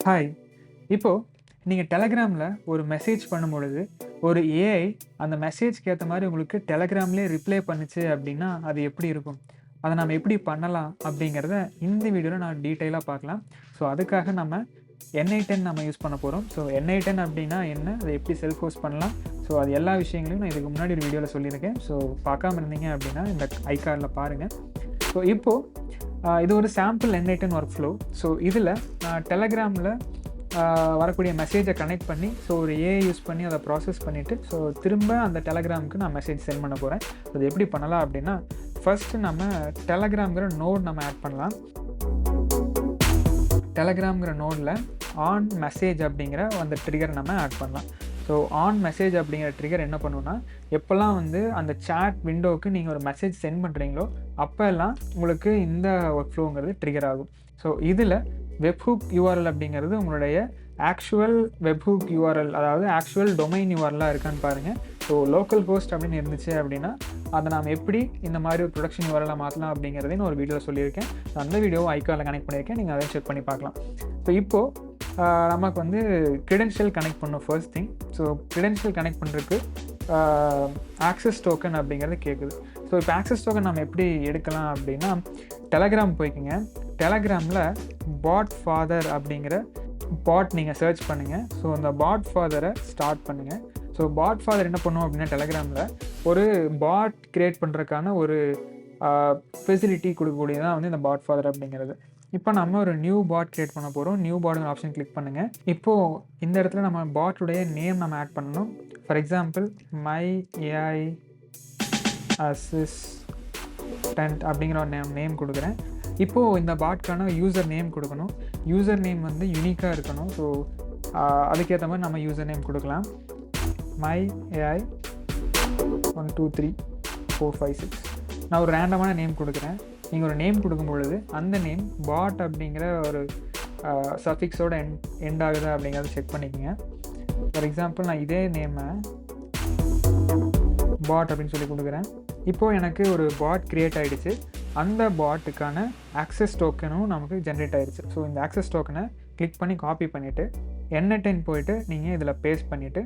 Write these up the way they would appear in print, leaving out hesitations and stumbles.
Hi. இப்போ நீங்க டெலகிராம்ல ஒரு மெசேஜ் பண்ணும்பொழுது, ஒரு ஏஐ அந்த மெசேஜ்க்கு ஏத்த மாரி உங்களுக்கு டெலகிராம்லயே ரிப்ளை பண்ணுச்சு அப்டின்னா, அது எப்படி இருக்கும்? அத நாம எப்படி பண்ணலாம்? அப்படிங்கிறத இந்த வீடியோல நான் டீட்டெயிலா பார்க்கலாம். ஸோ அதுக்காக நம்ம n8n நம்ம யூஸ் பண்ண போறோம். ஸோ n8n அப்படின்னா என்ன? அத எப்படி செல்ஃப் ஹோஸ்ட் பண்ணலாம்? ஸோ அது எல்லா விஷயங்களையும் நான் இதுக்கு முன்னாடி ஒரு வீடியோல சொல்லியிருக்கேன். ஸோ பார்க்காம இருந்தீங்க அப்படின்னா இந்த ஐகார்ட்ல பாருங்க. ஸோ இப்போ இது ஒரு sample n8n work flow. So இதில டெலகிராமில் வரக்கூடிய மெசேஜை கனெக்ட் பண்ணி ஸோ ஒரு ஏஐ யூஸ் பண்ணி அதை ப்ராசஸ் பண்ணிவிட்டு ஸோ திரும்ப அந்த டெலகிராமுக்கு நான் மெசேஜ் சென்ட் பண்ண போகிறேன். அது எப்படி பண்ணலாம் அப்படின்னா, ஃபர்ஸ்ட்டு நம்ம டெலகிராம்ங்கிற நோட் நம்ம ஆட் பண்ணலாம். டெலகிராம்ங்கிற நோடில் ஆன் மெசேஜ் அப்படிங்கிற அந்த ட்ரிகர் நம்ம ஆட் பண்ணலாம். ஸோ ஆன் மெசேஜ் அப்படிங்கிற ட்ரிகர் என்ன பண்ணுன்னா, எப்போல்லாம் வந்து அந்த சேட் விண்டோவுக்கு நீங்கள் ஒரு மெசேஜ் சென்ட் பண்ணுறீங்களோ அப்போல்லாம் உங்களுக்கு இந்த ஒர்க் ஃப்ளோங்கிறது ட்ரிகர் ஆகும். ஸோ இதில் வெப்ஹூக் யூஆர்எல் அப்படிங்கிறது உங்களுடைய ஆக்சுவல் வெப்ஹூக் யூஆர்எல், அதாவது ஆக்சுவல் டொமைன் யூஆர்எலாக இருக்கான்னு பாருங்கள். ஸோ லோக்கல் ஹோஸ்ட் அப்படின்னு இருந்துச்சு அப்படின்னா அதை நாம் எப்படி இந்த மாதிரி ஒரு ப்ரொடக்ஷன் யூஆர்எலாக மாற்றலாம் அப்படிங்கிறதையும் ஒரு வீடியோவில் சொல்லியிருக்கேன். ஸோ அந்த வீடியோவை ஐகார்டில் கனெக்ட் பண்ணியிருக்கேன், நீங்கள் அதை செக் பண்ணி பார்க்கலாம். ஸோ இப்போது நமக்கு வந்து க்ரெடென்ஷியல் கனெக்ட் பண்ணணும் first thing. So credential connect பண்ணுறதுக்கு ஆக்சஸ் டோக்கன் அப்படிங்கிறது கேட்குது. ஸோ இப்போ ஆக்சஸ் டோக்கன் நம்ம எப்படி எடுக்கலாம் அப்படின்னா, டெலகிராம் போய்க்குங்க. டெலகிராமில் பாட் ஃபாதர் அப்படிங்கிற பாட் நீங்கள் சர்ச் பண்ணுங்கள். ஸோ அந்த பாட் ஃபாதரை ஸ்டார்ட் பண்ணுங்கள். ஸோ பாட் ஃபாதர் என்ன பண்ணுவோம் அப்படின்னா, டெலகிராமில் ஒரு பாட் க்ரியேட் பண்ணுறதுக்கான ஒரு ஃபெசிலிட்டி கொடுக்கக்கூடியதான் வந்து இந்த பாட் ஃபாதர் அப்படிங்கிறது. இப்போ நம்ம ஒரு நியூ பாட் க்ரியேட் பண்ண போகிறோம். நியூ பாட்ங்கிற ஆப்ஷன் கிளிக் பண்ணுங்கள். இப்போது இந்த இடத்துல நம்ம பாட்டுடைய நேம் நம்ம ஆட் பண்ணணும். For example my AI assistant அப்படிங்கிற ஒரு நேம் கொடுக்குறேன். இப்போது இந்த பாட்கான யூசர் நேம் கொடுக்கணும். யூசர் நேம் வந்து யூனிக்காக இருக்கணும். ஸோ அதுக்கேற்ற மாதிரி நம்ம யூசர் நேம் கொடுக்கலாம். மை ஏஐ 1 2 3 4 5 6 நான் ஒரு ரேண்டமான நேம் கொடுக்குறேன். நீங்கள் ஒரு நேம் கொடுக்கும் பொழுது அந்த நேம் பாட் அப்படிங்கிற ஒரு சஃபிக்ஸோட எண்ட் ஆகுதா அப்படிங்கிறத செக் பண்ணிக்கோங்க. ஃபார் எக்ஸாம்பிள் நான் இதே நேமை பாட் அப்படின்னு சொல்லி கொடுக்குறேன். இப்போது எனக்கு ஒரு பாட் க்ரியேட் ஆகிடுச்சு. அந்த பாட்டுக்கான ஆக்சஸ் டோக்கனும் நமக்கு ஜென்ரேட் ஆகிடுச்சு. ஸோ இந்த ஆக்சஸ் டோக்கனை கிளிக் பண்ணி காப்பி பண்ணிவிட்டு n8n போய்ட்டு நீங்கள் இதில் பேஸ்ட் பண்ணிவிட்டு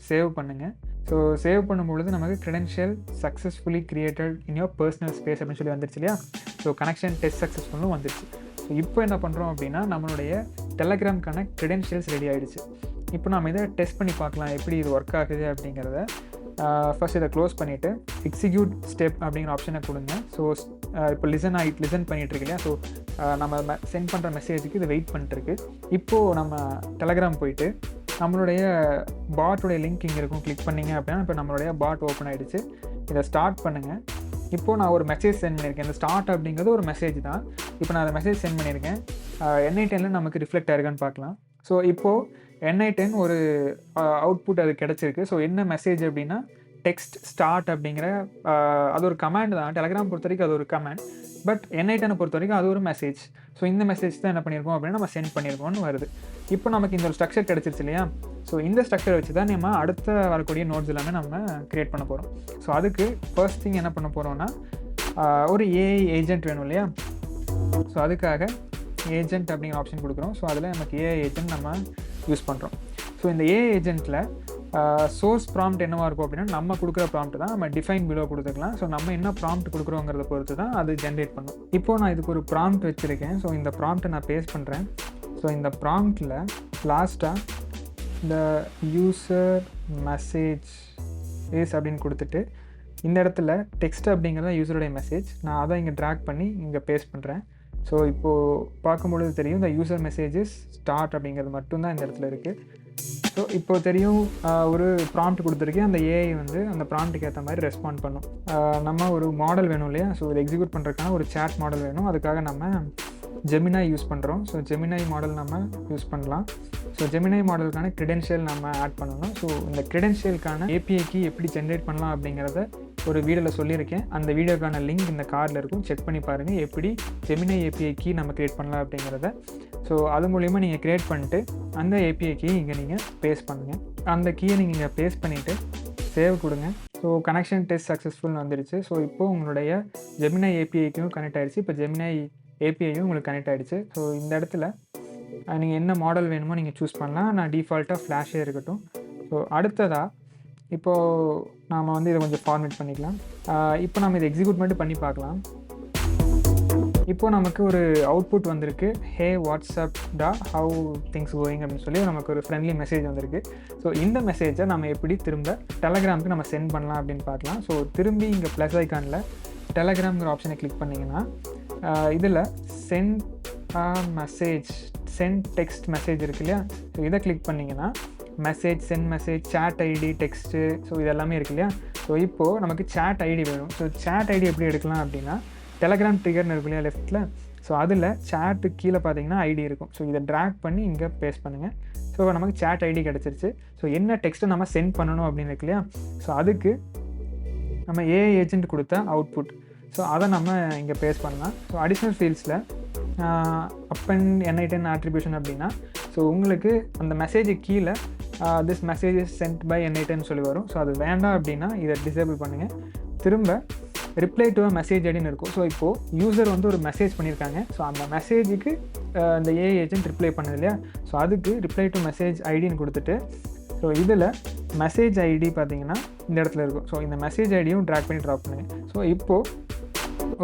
சேவ் பண்ணுங்கள். ஸோ சேவ் பண்ணும்பொழுது நமக்கு credential successfully created in your personal space அப்படின்னு சொல்லி வந்துருச்சு இல்லையா. ஸோ கனெக்ஷன் டெஸ்ட் சக்ஸஸ்ஃபுல்லும் வந்துருச்சு. ஸோ இப்போ என்ன பண்ணுறோம் அப்படின்னா, நம்மளுடைய டெலகிராம்க்கான க்ரெடென்ஷியல்ஸ் ரெடி ஆகிடுச்சு. இப்போ நம்ம இதை டெஸ்ட் பண்ணி பார்க்கலாம் எப்படி இது ஒர்க் ஆகுது அப்படிங்கிறத. ஃபர்ஸ்ட் இதை க்ளோஸ் பண்ணிவிட்டு எக்ஸிக்யூட் ஸ்டெப் அப்படிங்கிற ஆப்ஷனை கொடுங்க. ஸோ இப்போ லிசன் பண்ணிகிட்ருக்கு இல்லையா. ஸோ நம்ம சென்ட் பண்ணுற மெசேஜுக்கு இது வெயிட் பண்ணிட்டுருக்கு. இப்போது நம்ம டெலகிராம் போயிட்டு நம்மளுடைய பாட்டோடைய லிங்க் இங்கே இருக்கும், கிளிக் பண்ணிங்க அப்படின்னா இப்போ நம்மளுடைய பாட் ஓப்பன் ஆகிடுச்சு. இதை ஸ்டார்ட் பண்ணுங்கள். இப்போது நான் ஒரு மெசேஜ் சென்ட் பண்ணியிருக்கேன். இந்த ஸ்டார்ட் அப்படிங்கிறது ஒரு மெசேஜ் தான். இப்போ நான் அதை மெசேஜ் சென்ட் பண்ணியிருக்கேன். n8nல நமக்கு ரிஃப்ளெக்ட் ஆயிருக்கான்னு பார்க்கலாம். ஸோ இப்போது n8n ஒரு அவுட்புட் அது கிடச்சிருக்கு. ஸோ என்ன மெசேஜ் அப்படின்னா, டெக்ஸ்ட் ஸ்டார்ட் அப்படிங்கிற அது ஒரு கமாண்ட் தான். டெலகிராம் பொறுத்த வரைக்கும் அது ஒரு கமாண்ட். பட் n8n பொறுத்த வரைக்கும் அது ஒரு மெசேஜ். ஸோ இந்த மெசேஜ் தான் என்ன பண்ணியிருக்கோம் அப்படின்னா நம்ம சென்ட் பண்ணியிருக்கோம்னு வருது. இப்போ நமக்கு இந்த ஒரு ஸ்ட்ரக்சர் கிடச்சிருச்சு இல்லையா. ஸோ இந்த ஸ்ட்ரக்சரை வச்சு தான் நம்ம அடுத்த வரக்கூடிய நோட்ஸ் எல்லாமே நம்ம க்ரியேட் பண்ண போகிறோம். ஸோ அதுக்கு ஃபர்ஸ்ட் திங் என்ன பண்ண போகிறோம்னா, ஒரு ஏஐ ஏஜென்ட் வேணும் இல்லையா. ஸோ அதுக்காக ஏஜென்ட் அப்படிங்கிற ஆப்ஷன் கொடுக்குறோம். ஸோ அதில் நமக்கு ஏஐ ஏஜென்ட் நம்ம யூஸ் பண்ணுறோம். ஸோ இந்த ஏஐ ஏஜென்ட்டில் சோர்ஸ் ப்ராம்ப்ட் என்னவாக இருக்கும் அப்படின்னா, நம்ம கொடுக்குற ப்ராம்ப்ட் தான் நம்ம டிஃபைன் பிலோ கொடுத்துக்கலாம். ஸோ நம்ம என்ன ப்ராம்ப்ட் கொடுக்குறோங்கிறத பொறுத்து தான் அது ஜென்ரேட் பண்ணும். இப்போது நான் இதுக்கு ஒரு ப்ராம்ப்ட் வச்சுருக்கேன். ஸோ இந்த ப்ராம்ப்ட்டை நான் பேஸ்ட் பண்ணுறேன். ஸோ இந்த ப்ராம்ப்டில் லாஸ்ட்டாக இந்த யூசர் மெசேஜ் இஸ் அப்படின்னு கொடுத்துட்டு இந்த இடத்துல டெக்ஸ்ட் அப்படிங்கிறத யூசருடைய மெசேஜ், நான் அதை இங்கே ட்ராக் பண்ணி இங்கே பேஸ்ட் பண்ணுறேன். ஸோ இப்போது பார்க்கும்பொழுது தெரியும் இந்த யூசர் மெசேஜஸ் ஸ்டார்ட் அப்படிங்கிறது மட்டும்தான் இந்த இடத்துல இருக்குது. ஸோ இப்போது தெரியும் ஒரு ப்ராம்ப்ட் கொடுத்துருக்கேன். அந்த ஏஐ வந்து அந்த ப்ராம்ப்ட்டுக்கு ஏற்ற மாதிரி ரெஸ்பாண்ட் பண்ணும். நம்ம ஒரு மாடல் வேணும் இல்லையா. ஸோ இதை எக்ஸிக்யூட் பண்ணுறதுக்கான ஒரு சேட் மாடல் வேணும். அதுக்காக நம்ம ஜெமினை யூஸ் பண்ணுறோம். ஸோ ஜெமினை மாடல் நம்ம யூஸ் பண்ணலாம். ஸோ ஜெமினை மாடலுக்கான க்ரெடென்ஷியல் நம்ம ஆட் பண்ணணும். ஸோ இந்த க்ரெடென்ஷியலுக்கான ஏபிஐக்கு எப்படி ஜென்ரேட் பண்ணலாம் அப்படிங்கிறத ஒரு வீடியோவில் சொல்லியிருக்கேன். அந்த வீடியோக்கான லிங்க் இந்த கார்டில் இருக்கும், செக் பண்ணி பாருங்கள் எப்படி ஜெமினை ஏபிஐ கீ நம்ம க்ரியேட் பண்ணலாம் அப்படிங்கிறத. ஸோ அது மூலிமா நீங்கள் க்ரியேட் பண்ணிட்டு அந்த ஏபிஐ கீ இங்கே நீங்கள் பேஸ்ட் பண்ணுங்கள். அந்த கீயை நீங்கள் இங்கே பேஸ்ட் பண்ணிவிட்டு சேவ் கொடுங்க. ஸோ கனெக்ஷன் டெஸ்ட் சக்ஸஸ்ஃபுல்னு வந்துடுச்சு. ஸோ இப்போது உங்களுடைய ஜெமினை ஏபிஐக்கும் கனெக்ட் ஆகிடுச்சு. இப்போ ஜெமினை ஏபிஐயும் உங்களுக்கு கனெக்ட் ஆகிடுச்சு. ஸோ இந்த இடத்துல நீங்கள் என்ன மாடல் வேணுமோ நீங்கள் சூஸ் பண்ணலாம். நான் டிஃபால்ட்டாக ஃப்ளாஷே இருக்கட்டும். ஸோ அடுத்ததாக இப்போது நாம் வந்து இதை கொஞ்சம் ஃபார்மேட் பண்ணிக்கலாம். இப்போ நம்ம இதை எக்ஸிக்யூட் மட்டும் பண்ணி பார்க்கலாம். இப்போது நமக்கு ஒரு அவுட்புட் வந்திருக்கு. ஹே வாட்ஸ்அப் டா ஹவு திங்ஸ் கோயிங் அப்படின்னு சொல்லி நமக்கு ஒரு ஃப்ரெண்ட்லி மெசேஜ் வந்திருக்கு. ஸோ இந்த மெசேஜை நம்ம எப்படி திரும்ப டெலகிராமுக்கு நம்ம சென்ட் பண்ணலாம் அப்படின்னு பார்க்கலாம். ஸோ திரும்பி இங்கே ப்ளஸ் ஐக்கானில் டெலகிராம்ங்கிற ஆப்ஷனை கிளிக் பண்ணிங்கன்னா இதில் send message, send text message இருக்கு இல்லையா? ஸோ இதை கிளிக் பண்ணிங்கன்னா message, send message, chat ID, text, so இது எல்லாமே இருக்கு இல்லையா? ஸோ இப்போது நமக்கு சேட் ஐடி வேணும். ஸோ சேட் ஐடி எப்படி எடுக்கலாம் அப்படின்னா டெலகிராம் ட்ரிகர்னு இருக்கு இல்லையா லெஃப்ட்டில்? ஸோ அதில் சேட்டு கீழே பார்த்தீங்கன்னா ஐடி இருக்கும். ஸோ இதை ட்ராக் பண்ணி இங்கே பேஸ்ட் பண்ணுங்கள். ஸோ நமக்கு சேட் ஐடி கிடச்சிருச்சு. ஸோ என்ன டெக்ஸ்ட்டை நம்ம சென்ட் பண்ணணும் அப்படின்னு இருக்கு இல்லையா? ஸோ அதுக்கு நம்ம ஏஐ ஏஜென்ட் கொடுத்த அவுட்புட், ஸோ அதை நம்ம இங்கே பேஸ்ட் பண்ணலாம். ஸோ அடிஷ்னல் ஃபீல்ட்ஸில் அப்பன் n8n ஆட்ரிபியூஷன் அப்படின்னா ஸோ உங்களுக்கு அந்த மெசேஜுக்கு கீழே this message is sent by n8n சொல்லி வரும். ஸோ அது வேண்டாம் அப்படின்னா இதை டிசேபிள் பண்ணுங்கள். திரும்ப ரிப்ளை டு அ மெசேஜ் ஐடின்னு இருக்கும். ஸோ இப்போது யூசர் வந்து ஒரு மெசேஜ் பண்ணியிருக்காங்க. ஸோ அந்த மெசேஜுக்கு இந்த ஏஐ ஏஜென்ட் ரிப்ளை பண்ணுது இல்லையா? ஸோ அதுக்கு ரிப்ளை டு மெசேஜ் ஐடின்னு கொடுத்துட்டு ஸோ இதில் மெசேஜ் ஐடி பார்த்தீங்கன்னா இந்த இடத்துல இருக்கும். ஸோ இந்த மெசேஜ் ஐடியும் ட்ராக் பண்ணி ட்ராப் பண்ணுங்கள். ஸோ இப்போது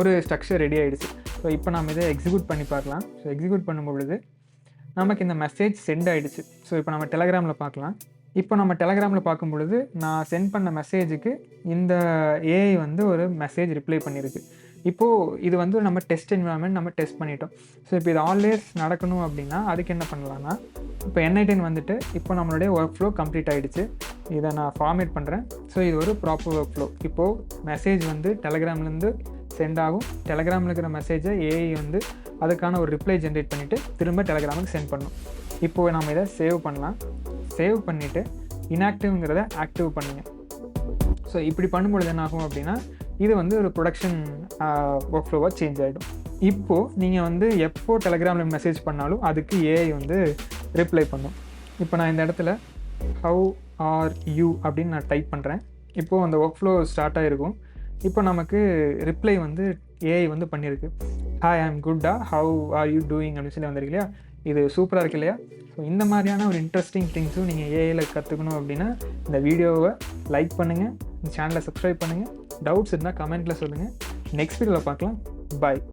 ஒரு ஸ்ட்ரக்சர் ரெடி ஆகிடுச்சு. ஸோ இப்போ நம்ம இதை எக்ஸிக்யூட் பண்ணி பார்க்கலாம். ஸோ எக்ஸிக்யூட் பண்ணும்பொழுது நமக்கு இந்த மெசேஜ் சென்ட் ஆகிடுச்சு. ஸோ இப்போ நம்ம டெலகிராமில் பார்க்கலாம். இப்போ நம்ம டெலகிராமில் பார்க்கும் பொழுது நான் சென்ட் பண்ண மெசேஜுக்கு இந்த ஏஐ வந்து ஒரு மெசேஜ் ரிப்ளை பண்ணியிருக்கு. இப்போது இது வந்து நம்ம டெஸ்ட் என்விரான்மெண்ட் நம்ம டெஸ்ட் பண்ணிட்டோம். ஸோ இப்போ இது ஆல்வேஸ் நடக்கணும் அப்படின்னா அதுக்கு என்ன பண்ணலான்னா இப்போ n8n வந்துட்டு இப்போ நம்மளுடைய ஒர்க் ஃப்ளோ கம்ப்ளீட் ஆகிடுச்சு. இதை நான் ஃபார்மேட் பண்ணுறேன். ஸோ இது ஒரு ப்ராப்பர் ஒர்க் ஃப்ளோ. இப்போது மெசேஜ் வந்து டெலகிராம்லேருந்து சென்ட் ஆகும். டெலகிராமில் இருக்கிற மெசேஜை ஏஐ வந்து அதுக்கான ஒரு ரிப்ளை ஜென்ரேட் பண்ணிவிட்டு திரும்ப டெலகிராமுக்கு சென்ட் பண்ணணும். இப்போது நம்ம இதை சேவ் பண்ணலாம். சேவ் பண்ணிவிட்டு இன்ஆக்டிவ்ங்கிறத ஆக்டிவ் பண்ணுங்கள். ஸோ இப்படி பண்ணும்பொழுது என்ன ஆகும் அப்படின்னா இது வந்து ஒரு ப்ரொடக்ஷன் ஒர்க் ஃப்ளோவாக சேஞ்ச் ஆகிடும். இப்போது நீங்கள் வந்து எப்போ டெலகிராமில் மெசேஜ் பண்ணாலும் அதுக்கு ஏஐ வந்து ரிப்ளை பண்ணும். இப்போ நான் இந்த இடத்துல ஹவ் ஆர் யூ அப்படின்னு நான் டைப் பண்ணுறேன். இப்போது அந்த ஒர்க் ஃப்ளோ ஸ்டார்ட் ஆகிருக்கும். இப்போ நமக்கு ரிப்ளை வந்து ஏஐ வந்து பண்ணியிருக்கு. ஹாய் ஐ ஆம் குட்டா ஹவ் ஆர் யூ டூயிங் அப்படின்னு சொல்லி வந்திருக்கு இல்லையா? இது சூப்பராக இருக்கு இல்லையா? ஸோ இந்த மாதிரியான ஒரு இன்ட்ரெஸ்டிங் திங்ஸும் நீங்கள் ஏஐயில் கற்றுக்கணும் அப்படின்னா இந்த வீடியோவை லைக் பண்ணுங்கள், இந்த சேனலை சப்ஸ்கிரைப் பண்ணுங்கள். டவுட்ஸ் இருந்தால் கமெண்ட்டில் சொல்லுங்கள். நெக்ஸ்ட் வீடியோவில் பார்க்கலாம். பாய்.